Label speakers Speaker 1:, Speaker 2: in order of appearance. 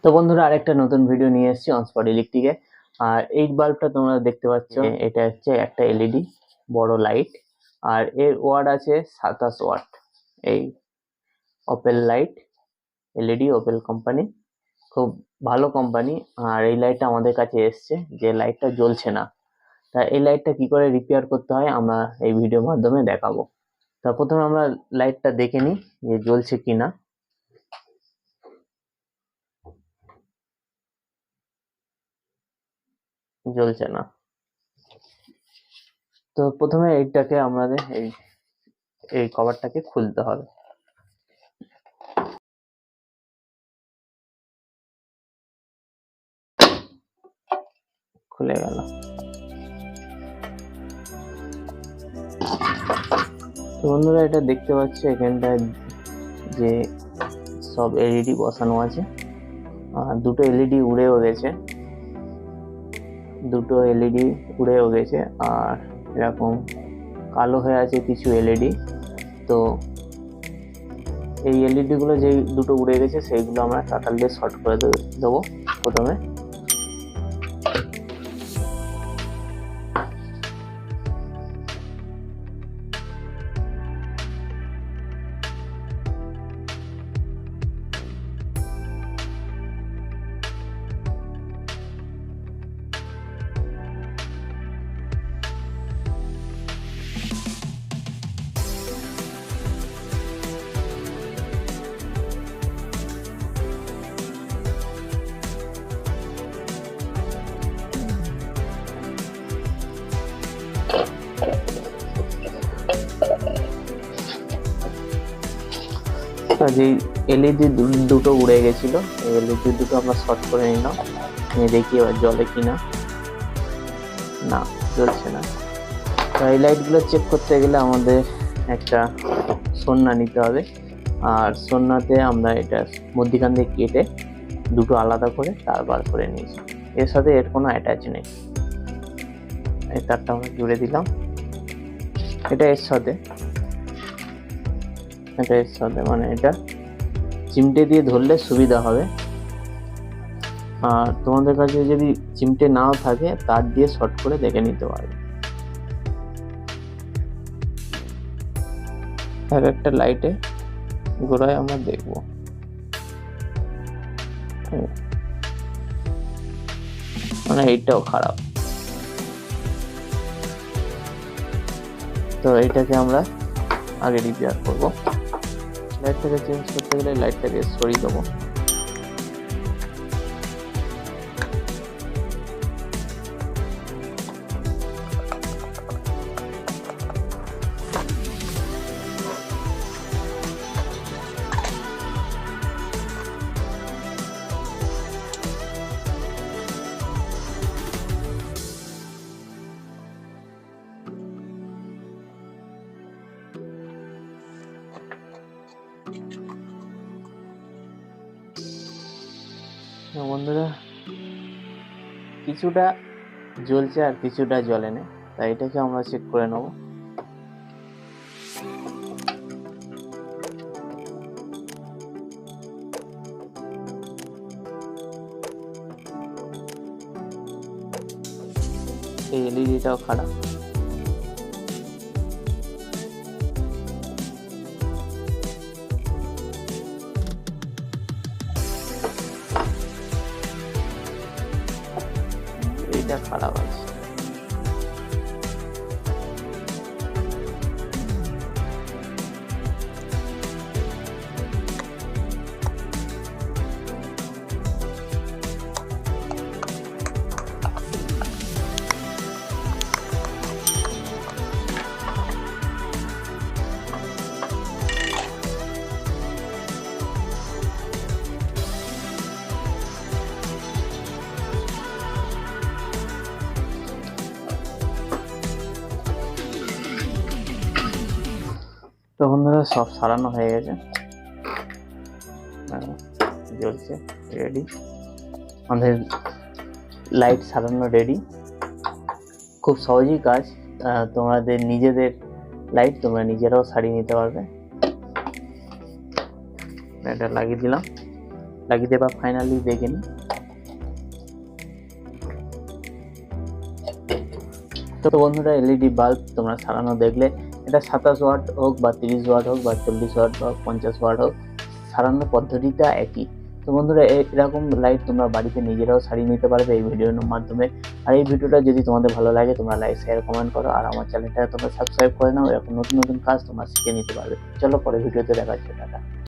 Speaker 1: তো বন্ধুরা আরেকটা নতুন ভিডিও নিয়ে এসেছি অনস্পট ইলেকট্রিকে। আর এই বাল্বটা তোমরা দেখতে পাচ্ছ, এটা হচ্ছে একটা এলইডি বড় লাইট, আর এর ওয়াট আছে 27 ওয়াট। এই Opel light, LED Opel company, খুব ভালো কোম্পানি। আর এই লাইটটা আমাদের কাছে এসছে, যে লাইটটা জ্বলছে না। তা এই লাইটটা কি করে রিপেয়ার করতে হয় আমরা এই ভিডিওর মাধ্যমে দেখাবো। তা প্রথমে আমরা লাইটটা দেখে নিই যে জ্বলছে কিনা। জ্বলছে না। তো প্রথমে এইটাকে আমাদের এই কভারটাকে খুলতে হবে। খুলে গেল। তো বন্ধুরা এটা দেখতে পাচ্ছ, এখানটায় যে সব এলইডি বসানো আছে, আর দুটো এলইডি উড়েও গেছে, আর এরকম কালো হয়ে আছে কিছু এলইডি। তো এই এলইডি গুলো যে দুটো উড়ে গেছে সেইগুলো আমরা কাটার দিয়ে শর্ট করে দেবো প্রথমে। যে এলইডি দুটো উড়ে গেছিল, এই এলইডি দুটো আমরা শর্ট করে নিলাম, নিয়ে দেখি এবার জ্বলে কিনা। না, জ্বলছে না। তো এই লাইটগুলো চেক করতে গেলে আমাদের একটা সন্না নিতে হবে, আর সন্নাতে আমরা এটা মধ্যিখান দিয়ে কেটে দুটো আলাদা করে তার বার করে নিয়েছি। এর সাথে এর কোনো অ্যাটাচ নেই। এই তারটা আমরা জুড়ে দিলাম, এটা এর সাথে মানে এটা চিমটে দিয়ে ধরলে সুবিধা হবে। আর তোমাদের কাছে যদি চিমটে নাও থাকে, তার দিয়ে শর্ট করে দেখে নিতে পারবে। এক একটা লাইটে গোড়ায় আমরা দেখবো, মানে এইটাও খারাপ। তো এইটাকে আমরা আগে রিপেয়ার করবো। লাইটটাকে চেঞ্জ করতে গেলে লাইটটাকে সরিয়ে দেবো। বন্ধুরা কিছুটা জ্বলছে আর কিছুটা জ্বলে না, তাই এটাকে আমরা চেক করে নেব। এই এলইডিটাও খারাপ। এইটা খারাপ আছে। তো বন্ধুরা সব সারানো হয়ে গেছে, জ্বলছে, রেডি। আমাদের লাইট সারানো রেডি। খুব সহজই কাজ। তোমাদের নিজেদের লাইট তোমরা নিজেরাও সারিয়ে নিতে পারবে। এটা লাগিয়ে দিলাম। লাগিয়ে দেবা ফাইনালি দেখে নিই। তো বন্ধুরা এলইডি বাল্ব তোমরা সারানো দেখলে, এটা 27 ওয়াট হোক বা 30 ওয়াট হোক বা 40 ওয়াট বা 50 ওয়াট হোক, সারানোর পদ্ধতিটা একই। তো বন্ধুরা এরকম লাইট তোমরা বাড়িতে নিজেরাও সারিয়ে নিতে পারবে এই ভিডিওর মাধ্যমে। আর এই ভিডিওটা যদি তোমাদের ভালো লাগে তোমরা লাইক শেয়ার কমেন্ট করো, আর আমার চ্যানেলটা তোমরা সাবস্ক্রাইব করে নাও, এরকম নতুন নতুন কাজ তোমরা শিখে নিতে পারবে। চলো পরে ভিডিওতে দেখা হচ্ছে, টাটা।